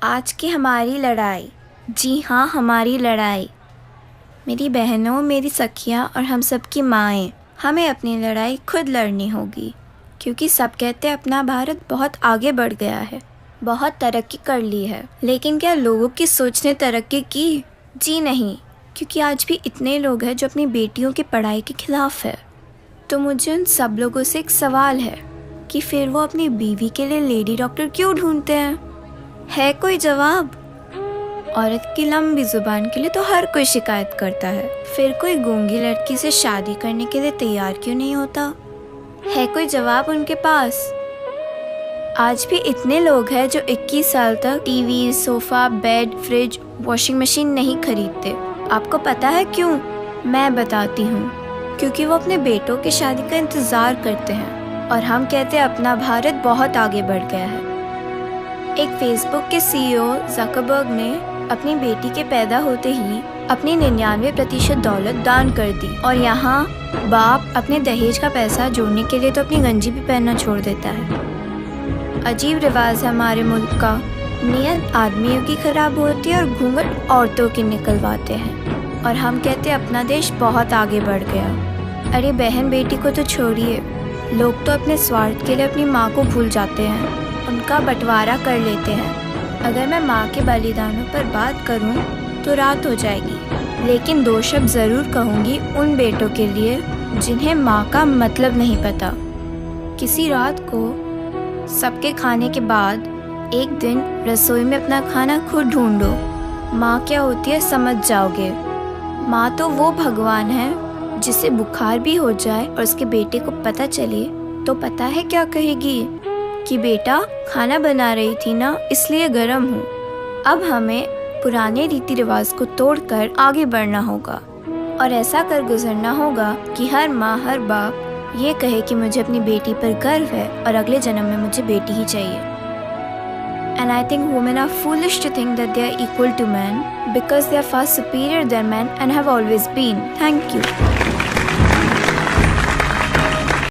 आज की हमारी लड़ाई, जी हाँ हमारी लड़ाई, मेरी बहनों, मेरी सखियाँ और हम सब की माएँ, हमें अपनी लड़ाई खुद लड़नी होगी। क्योंकि सब कहते हैं अपना भारत बहुत आगे बढ़ गया है, बहुत तरक्की कर ली है, लेकिन क्या लोगों की सोच ने तरक्की की? जी नहीं, क्योंकि आज भी इतने लोग हैं जो अपनी बेटियों की पढ़ाई के खिलाफ है। तो मुझे उन सब लोगों से एक सवाल है कि फिर वो अपनी बीवी के लिए लेडी डॉक्टर क्यों ढूंढते हैं? है कोई जवाब? औरत की लंबी जुबान के लिए तो हर कोई शिकायत करता है, फिर कोई गूंगी लड़की से शादी करने के लिए तैयार क्यों नहीं होता? है कोई जवाब उनके पास? आज भी इतने लोग हैं जो 21 साल तक TV, sofa, bed, fridge, washing machine नहीं खरीदते। आपको पता है क्यों? मैं बताती हूँ। क्योंकि वो अपने बेटों की शादी का इंतज़ार करते हैं और हम कहते हैं अपना भारत बहुत आगे बढ़ गया है। एक फेसबुक के CEO ज़करबर्ग ने अपनी बेटी के पैदा होते ही अपनी 99% दौलत दान कर दी, और यहाँ बाप अपने दहेज का पैसा जोड़ने के लिए तो अपनी गंजी भी पहनना छोड़ देता है। अजीब रिवाज है हमारे मुल्क का। नियत आदमियों की खराब होती है और घूंघट औरतों की निकलवाते हैं, और हम कहते हैं अपना देश बहुत आगे बढ़ गया। अरे बहन बेटी को तो छोड़िए, लोग तो अपने स्वार्थ के लिए अपनी माँ को भूल जाते हैं, उनका बंटवारा कर लेते हैं। अगर मैं माँ के बलिदानों पर बात करूँ तो रात हो जाएगी, लेकिन 2 शब्द ज़रूर कहूँगी उन बेटों के लिए जिन्हें माँ का मतलब नहीं पता। किसी रात को सबके खाने के बाद एक दिन रसोई में अपना खाना खुद ढूंढो। माँ क्या होती है समझ जाओगे। माँ तो वो भगवान है जिसे बुखार भी हो जाए और उसके बेटे को पता चले तो पता है क्या कहेगी कि बेटा खाना बना रही थी ना, इसलिए गर्म हूँ। अब हमें पुराने रीति रिवाज को तोड़कर आगे बढ़ना होगा और ऐसा कर गुजरना होगा कि हर माँ हर बाप ये कहे कि मुझे अपनी बेटी पर गर्व है और अगले जन्म में मुझे बेटी ही चाहिए। And I think women are foolish to think that they are equal to men because they are far superior than men and have always been. Thank you.